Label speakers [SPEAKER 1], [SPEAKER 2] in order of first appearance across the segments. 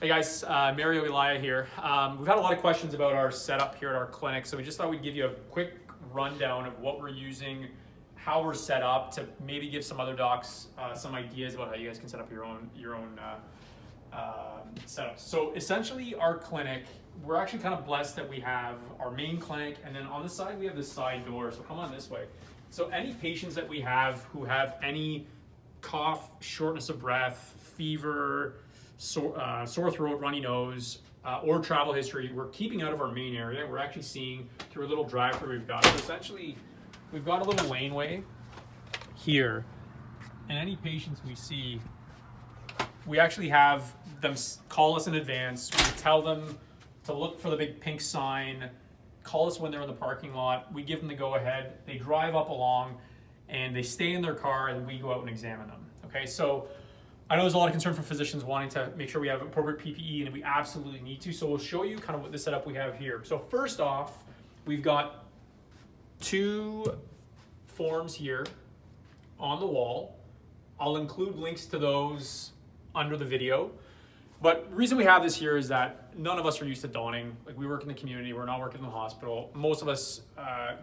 [SPEAKER 1] Hey guys, Mario Elia here. We've had a lot of questions about our setup here at our clinic, so we just thought we'd give you a quick rundown of what we're using, how we're set up, to maybe give some other docs some ideas about how you guys can set up your own setups. So essentially, our clinic, we're actually kind of blessed that we have our main clinic, and then on the side we have this side door. So come on this way. So any patients that we have who have any cough, shortness of breath, fever, sore throat, runny nose, or travel history, we're keeping out of our main area. We're actually seeing through a little drive-through we've got. So essentially, we've got a little laneway here, and any patients we see, we actually have them call us in advance. We tell them to look for the big pink sign, call us when they're in the parking lot. We give them the go-ahead. They drive up along, and they stay in their car, and we go out and examine them. Okay, so I know there's a lot of concern from physicians wanting to make sure we have appropriate PPE, and we absolutely need to. So we'll show you kind of what the setup we have here. So first off, we've got two forms here on the wall. I'll include links to those under the video. But the reason we have this here is that none of us are used to donning. Like, we work in the community, we're not working in the hospital. Most of us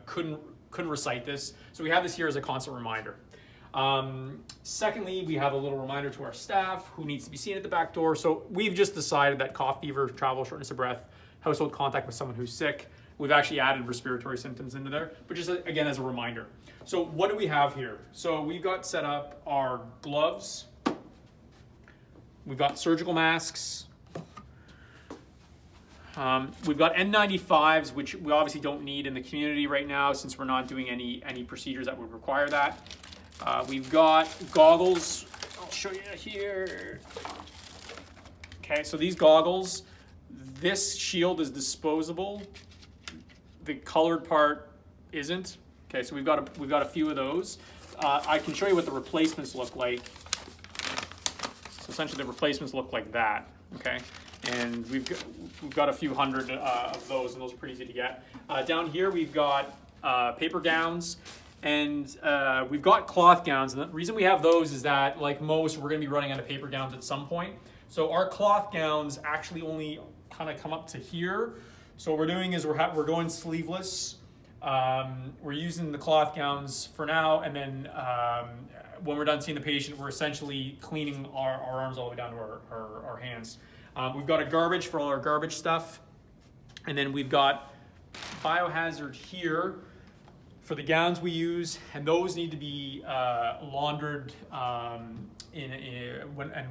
[SPEAKER 1] couldn't recite this. So we have this here as a constant reminder. Secondly, we have a little reminder to our staff who needs to be seen at the back door. So we've just decided that cough, fever, travel, shortness of breath, household contact with someone who's sick, we've actually added respiratory symptoms into there, but just again as a reminder. So what do we have here? So we've got set up our gloves, we've got surgical masks, we've got N95s, which we obviously don't need in the community right now since we're not doing any procedures that would require that. We've got goggles. I'll show you here. Okay, so these goggles, this shield is disposable. The colored part isn't. Okay, so we've got a few of those. I can show you what the replacements look like. So essentially, the replacements look like that. Okay, and we've got a few hundred of those, and those are pretty easy to get. Down here, we've got paper gowns. And we've got cloth gowns, and the reason we have those is that, like most, we're going to be running out of paper gowns at some point. So our cloth gowns actually only kind of come up to here. So what we're doing is we're going sleeveless. We're using the cloth gowns for now, and then when we're done seeing the patient, we're essentially cleaning our arms all the way down to our hands. We've got a garbage for all our garbage stuff, and then we've got biohazard here for the gowns we use, and those need to be laundered. When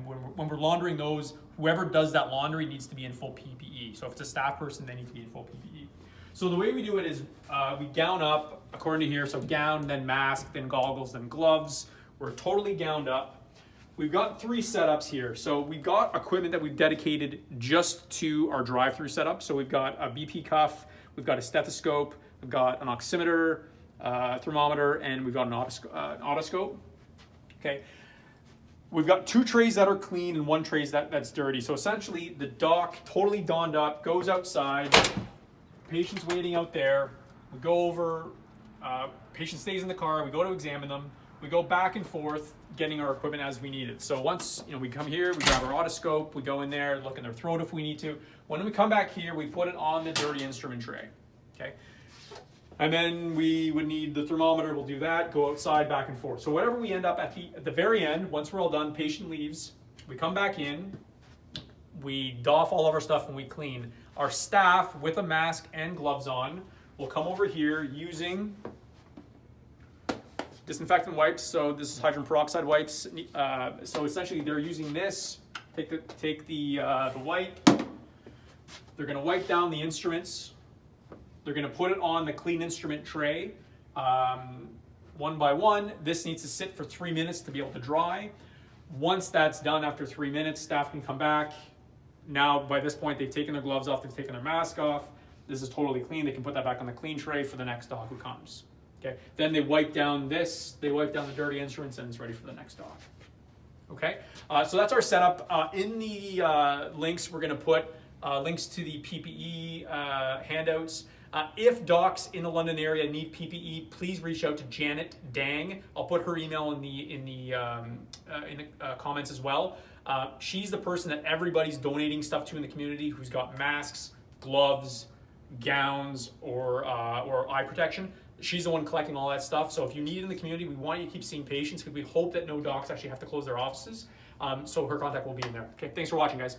[SPEAKER 1] we're laundering those, whoever does that laundry needs to be in full PPE. So if it's a staff person, they need to be in full PPE. So the way we do it is we gown up according to here. So gown, then mask, then goggles, then gloves. We're totally gowned up. We've got three setups here. So we've got equipment that we've dedicated just to our drive-through setup. So we've got a BP cuff, we've got a stethoscope, we've got an oximeter, thermometer, and we've got an otoscope. Okay, we've got two trays that are clean and one tray that's dirty. So essentially, the doc, totally donned up, goes outside. Patient's waiting out there. We go over. Patient stays in the car. We go to examine them. We go back and forth, getting our equipment as we need it. So once we come here, we grab our otoscope. We go in there, look in their throat if we need to. When we come back here, we put it on the dirty instrument tray. Okay. And then we would need the thermometer, we'll do that, go outside, back and forth. So whatever we end up at the very end, once we're all done, patient leaves, we come back in, we doff all of our stuff and we clean. Our staff, with a mask and gloves on, will come over here using disinfectant wipes. So this is hydrogen peroxide wipes. So essentially they're using this, take the wipe, they're gonna wipe down the instruments. They're going to put it on the clean instrument tray one by one. This needs to sit for 3 minutes to be able to dry. Once that's done, after 3 minutes, staff can come back. Now, by this point, they've taken their gloves off, they've taken their mask off. This is totally clean. They can put that back on the clean tray for the next dog who comes. Okay. Then they wipe down this, they wipe down the dirty instruments, and it's ready for the next dog. Okay. So that's our setup. In the links, we're going to put links to the PPE handouts. If docs in the London area need PPE, please reach out to Janet Dang. I'll put her email in the comments as well. She's the person that everybody's donating stuff to in the community, who's got masks, gloves, gowns, or eye protection. She's the one collecting all that stuff. So if you need it in the community, we want you to keep seeing patients because we hope that no docs actually have to close their offices. So her contact will be in there. Okay, thanks for watching, guys.